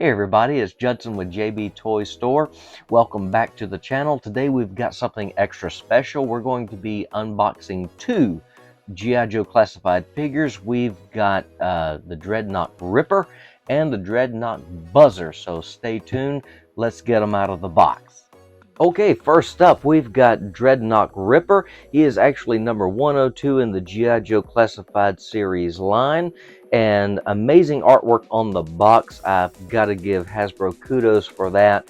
Hey everybody, it's Judson with JB Toy Store. Welcome back to the channel. Today we've got something extra special. We're going to be unboxing two G.I. Joe classified figures. We've got the Dreadnought Ripper and the Dreadnought Buzzer, so stay tuned. Let's get them out of the box. Okay, first up we've got Dreadnought Ripper. He is actually number 102 in the G.I. Joe Classified Series line, and amazing artwork on the box. I've got to give Hasbro kudos for that.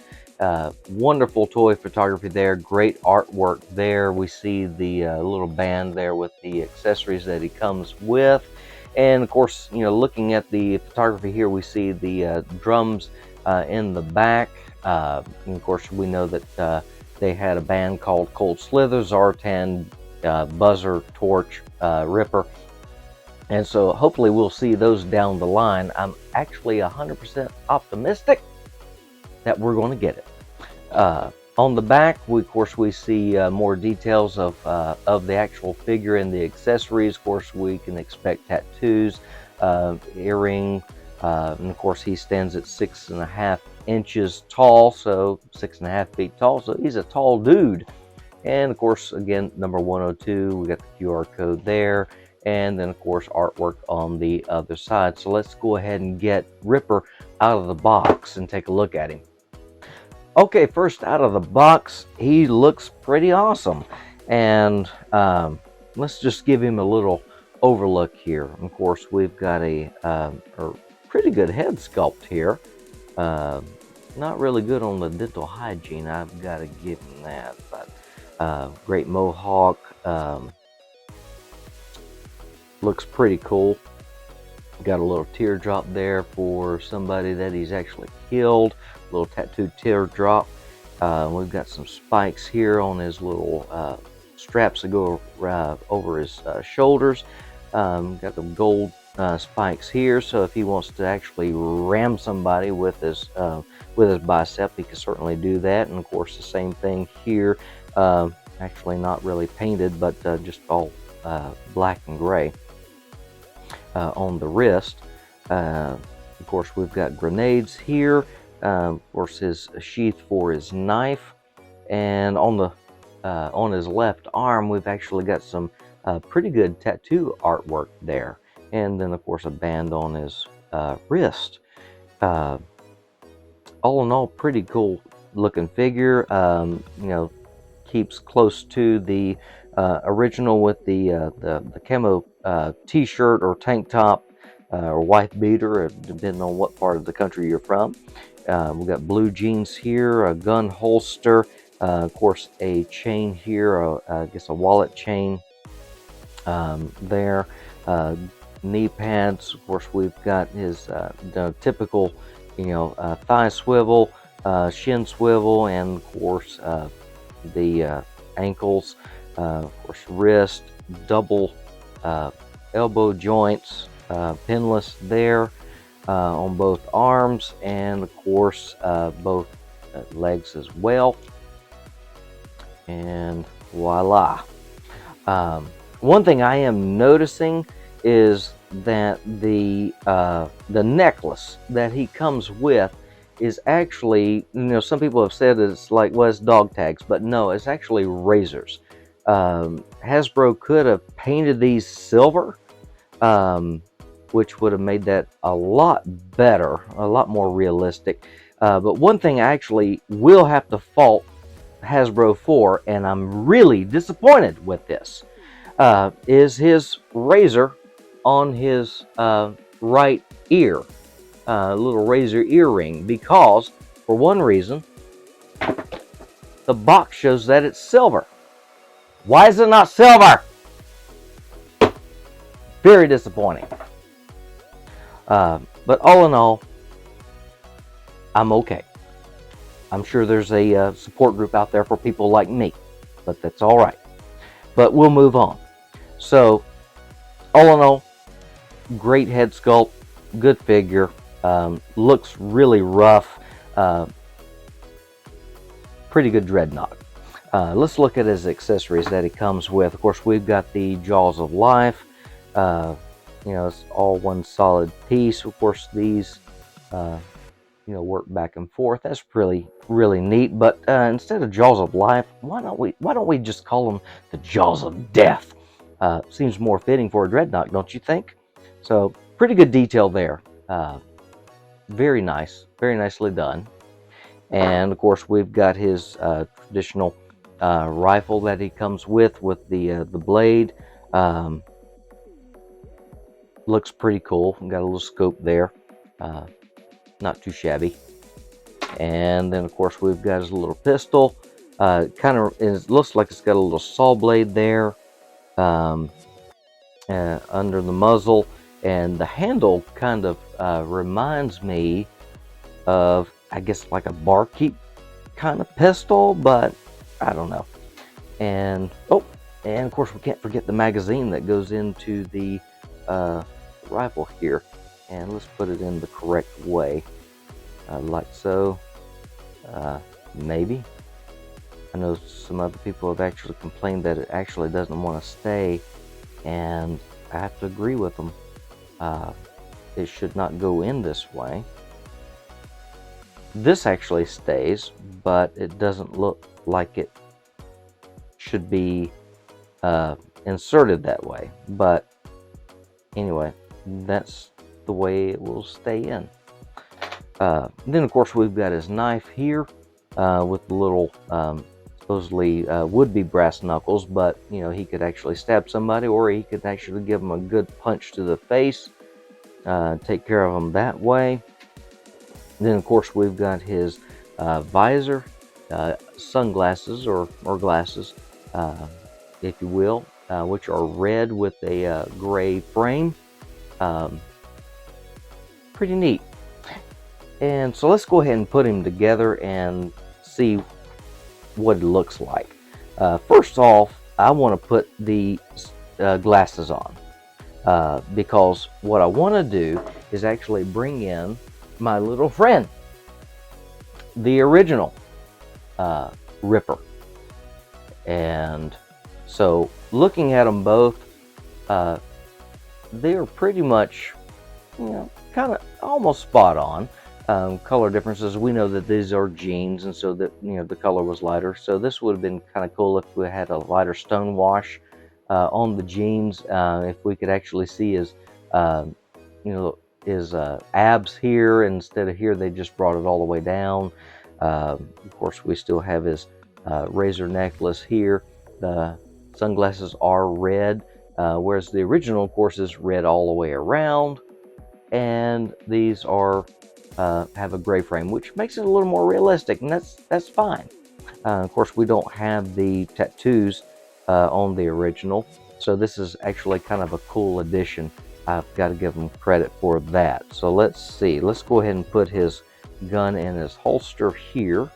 Wonderful toy photography there, great artwork there. We see the little band there with the accessories that he comes with, and of course, you know, looking at the photography here, we see the drums in the back. And of course, we know that they had a band called Cold Slither, Zartan, Buzzer, Torch, Ripper. And so hopefully we'll see those down the line. I'm actually 100% optimistic that we're going to get it. On the back, of course, we see more details of the actual figure and the accessories. Of course, we can expect tattoos, earring, and of course, he stands at 6.5 inches tall, so 6.5 feet tall. So he's a tall dude. And of course, again, number 102, we got the QR code there. And then, of course, artwork on the other side. So let's go ahead and get Ripper out of the box and take a look at him. Okay, first out of the box, he looks pretty awesome. And let's just give him a little overlook here. Of course, we've got a pretty good head sculpt here. Not really good on the dental hygiene, I've got to give him that. But great mohawk. Looks pretty cool. Got a little teardrop there for somebody that he's actually killed. A little tattooed teardrop. We've got some spikes here on his little straps that go over his shoulders. Got the gold spikes here, so if he wants to actually ram somebody with his bicep, he can certainly do that. And of course, the same thing here. Actually, not really painted, but just all black and gray. On the wrist, of course, we've got grenades here. Of course, his sheath for his knife, and on his left arm, we've actually got some pretty good tattoo artwork there, and then of course a band on his wrist. All in all, pretty cool looking figure. You know, keeps close to the original with the camo t-shirt or tank top or wife beater, depending on what part of the country you're from. We've got blue jeans here, a gun holster, of course a chain here, I guess a wallet chain there, knee pads. Of course, we've got his the typical, you know, thigh swivel, shin swivel, and of course the ankles, of course wrist, double elbow joints, pinless there on both arms, and of course both legs as well. And voila. One thing I am noticing is that the necklace that he comes with is actually, you know, some people have said it's like, well, it's dog tags, but no, it's actually razors. Hasbro could have painted these silver, which would have made that a lot better, a lot more realistic. But one thing I actually will have to fault Hasbro for, and I'm really disappointed with this, is his razor on his right ear. Little razor earring, because for one reason the box shows that it's silver. Why is it not silver? Very disappointing. But all in all, I'm okay. I'm sure there's a support group out there for people like me, but that's all right. But we'll move on. So all in all, great head sculpt, good figure. Looks really rough. Pretty good Dreadnought. Let's look at his accessories that he comes with. Of course, we've got the Jaws of Life. You know, it's all one solid piece. Of course, these work back and forth. That's really neat. But instead of Jaws of Life, why don't we just call them the Jaws of Death? Seems more fitting for a Dreadnought, don't you think? So pretty good detail there. Very nice, very nicely done. And of course, we've got his traditional rifle that he comes with the blade. Looks pretty cool. Got a little scope there. Not too shabby. And then of course we've got his little pistol. It looks like it's got a little saw blade there under the muzzle, and the handle kind of reminds me of, I guess, like a barkeep kind of pistol, but I don't know. And of course we can't forget the magazine that goes into the rifle here. And let's put it in the correct way, like so. Maybe. I know some other people have actually complained that it actually doesn't want to stay, and I have to agree with them. It should not go in this way. This actually stays, but it doesn't look like it should be inserted that way. But anyway, that's the way it will stay in. Then of course we've got his knife here with the little supposedly would be brass knuckles, but he could actually stab somebody, or he could actually give them a good punch to the face, take care of them that way. Then of course we've got his visor, sunglasses or glasses, if you will, which are red with a gray frame. Pretty neat. And so let's go ahead and put him together and see what it looks like. First off, I want to put the glasses on because what I want to do is actually bring in my little friend, the original Ripper. And so looking at them both, they're pretty much, kind of almost spot on. Color differences, we know that these are jeans, and so that the color was lighter. So this would have been kind of cool if we had a lighter stone wash on the jeans. If we could actually see his his abs here instead of here, they just brought it all the way down. Of course, we still have his razor necklace here. The sunglasses are red, whereas the original, of course, is red all the way around. And these are have a gray frame, which makes it a little more realistic, and that's fine. Of course, we don't have the tattoos on the original, so this is actually kind of a cool addition. I've got to give him credit for that. So let's see. Let's go ahead and put his gun in his holster here,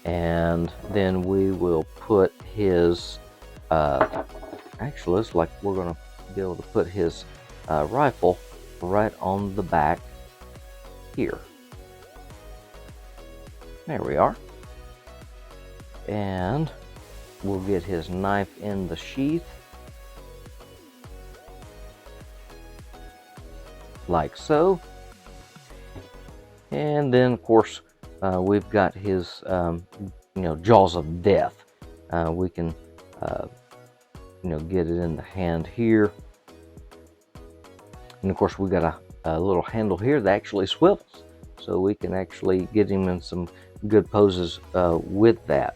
and then we will put his. Actually, looks like we're going to be able to put his rifle right on the back here. There we are. And we'll get his knife in the sheath like so. And then of course we've got his Jaws of Death. We can get it in the hand here. And of course we got a little handle here that actually swivels, so we can actually get him in some good poses with that.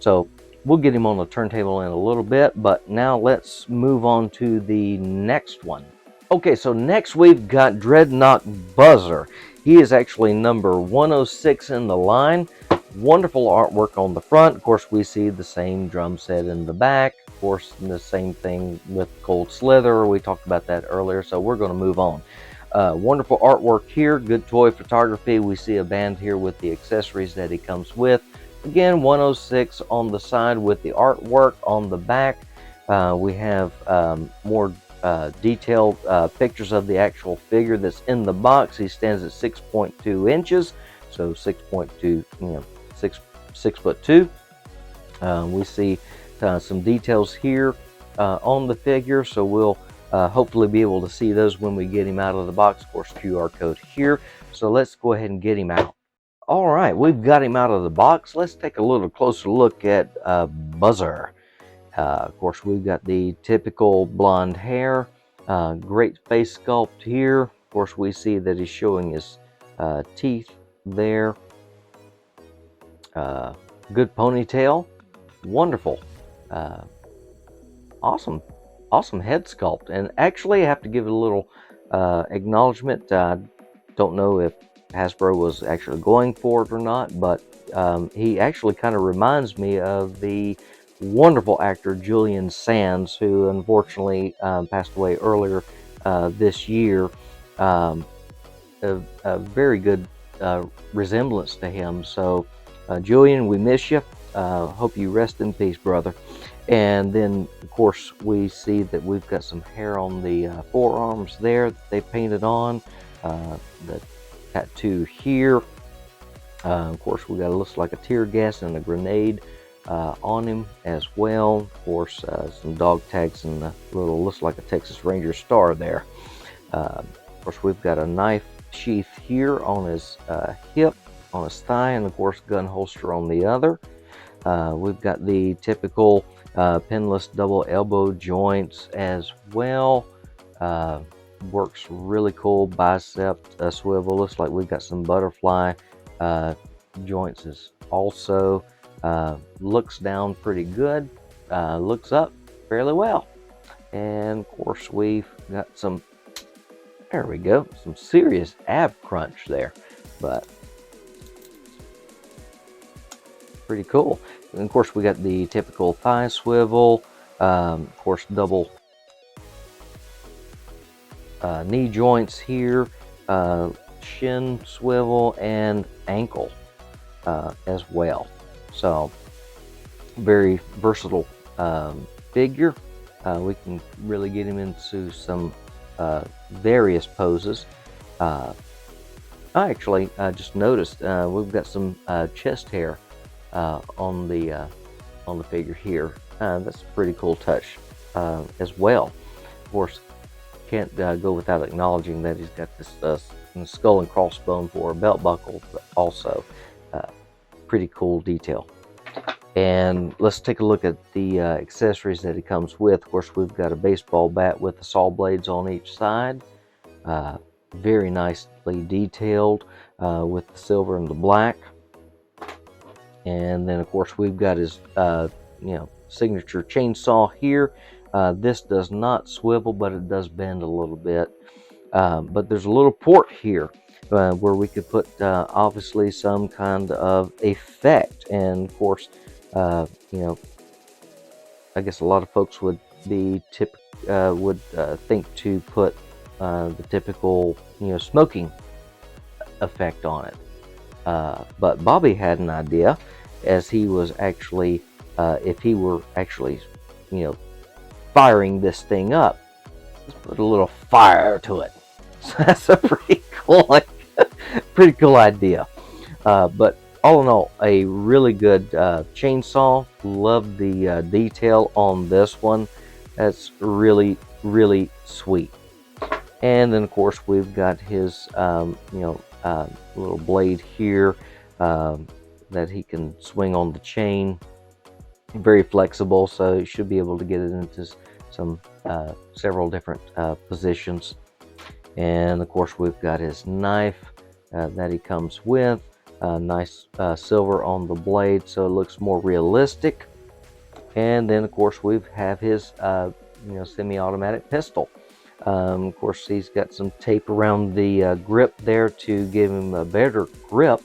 So we'll get him on the turntable in a little bit, but now let's move on to the next one. Okay, so next we've got Dreadnought Buzzer. He is actually number 106 in the line. Wonderful artwork on the front. Of course, we see the same drum set in the back. Of course, the same thing with Cold Slither. We talked about that earlier, so we're going to move on. Wonderful artwork here. Good toy photography. We see a band here with the accessories that he comes with. Again, 106 on the side with the artwork on the back. We have more detailed pictures of the actual figure that's in the box. He stands at 6.2 inches, so 6.2, 6'2". We see some details here on the figure, so we'll hopefully be able to see those when we get him out of the box. Of course, QR code here. So let's go ahead and get him out. All right, we've got him out of the box. Let's take a little closer look at Buzzer. Of course, we've got the typical blonde hair, great face sculpt here. Of course, we see that he's showing his teeth there. Good ponytail, wonderful, awesome head sculpt. And actually, I have to give it a little acknowledgement. Don't know if Hasbro was actually going for it or not, but he actually kind of reminds me of the wonderful actor Julian Sands, who unfortunately passed away earlier this year. A very good resemblance to him. So Julian, we miss you. Hope you rest in peace, brother. And then, of course, we see that we've got some hair on the forearms there that they painted on. The tattoo here. Of course, we got looks like a tear gas and a grenade on him as well. Of course, some dog tags and a little looks like a Texas Ranger star there. Of course, we've got a knife sheath here on his hip, on his thigh, and of course, gun holster on the other. We've got the typical pinless double elbow joints as well. Works really cool. Bicep swivel. Looks like we've got some butterfly joints as also. Looks down pretty good. Looks up fairly well. And of course, we've got some, there we go, some serious ab crunch there, but pretty cool. And of course, we got the typical thigh swivel, of course, double knee joints here, shin swivel, and ankle as well. So, very versatile figure. We can really get him into some various poses. I actually just noticed we've got some chest hair on the figure here. That's a pretty cool touch as well. Of course, can't go without acknowledging that he's got this skull and crossbone for a belt buckle, but also pretty cool detail. And let's take a look at the accessories that he comes with. Of course, we've got a baseball bat with the saw blades on each side. Very nicely detailed with the silver and the black. And then, of course, we've got his signature chainsaw here. This does not swivel, but it does bend a little bit. But there's a little port here where we could put obviously some kind of effect. And of course, I guess a lot of folks would be think to put the typical smoking effect on it. But Bobby had an idea, as he was actually, if he were actually, firing this thing up, let's put a little fire to it. So that's a pretty cool idea. But all in all, a really good chainsaw. Love the detail on this one. That's really, really sweet. And then, of course, we've got his, little blade here that he can swing on the chain. Very flexible, so you should be able to get it into some several different positions. And of course, we've got his knife that he comes with. Nice silver on the blade, so it looks more realistic. And then, of course, we have his semi-automatic pistol. Of course, he's got some tape around the grip there to give him a better grip.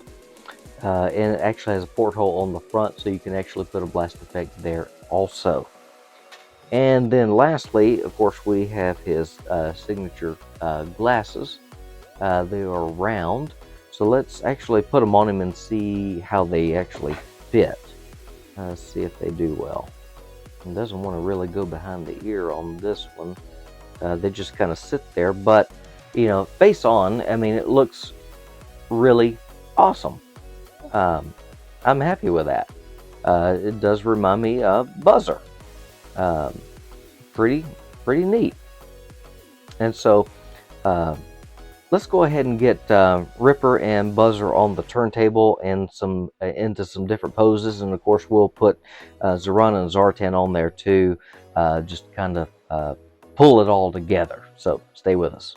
And it actually has a porthole on the front, so you can actually put a blast effect there also. And then lastly, of course, we have his signature glasses. They are round. So let's actually put them on him and see how they actually fit. Let's see if they do well. It doesn't want to really go behind the ear on this one. They just kind of sit there, but face on, I mean, it looks really awesome. I'm happy with that. It does remind me of Buzzer. Pretty neat. And so let's go ahead and get Ripper and Buzzer on the turntable and some into some different poses, and of course we'll put Zorana and Zartan on there too, just kind of pull it all together. So stay with us.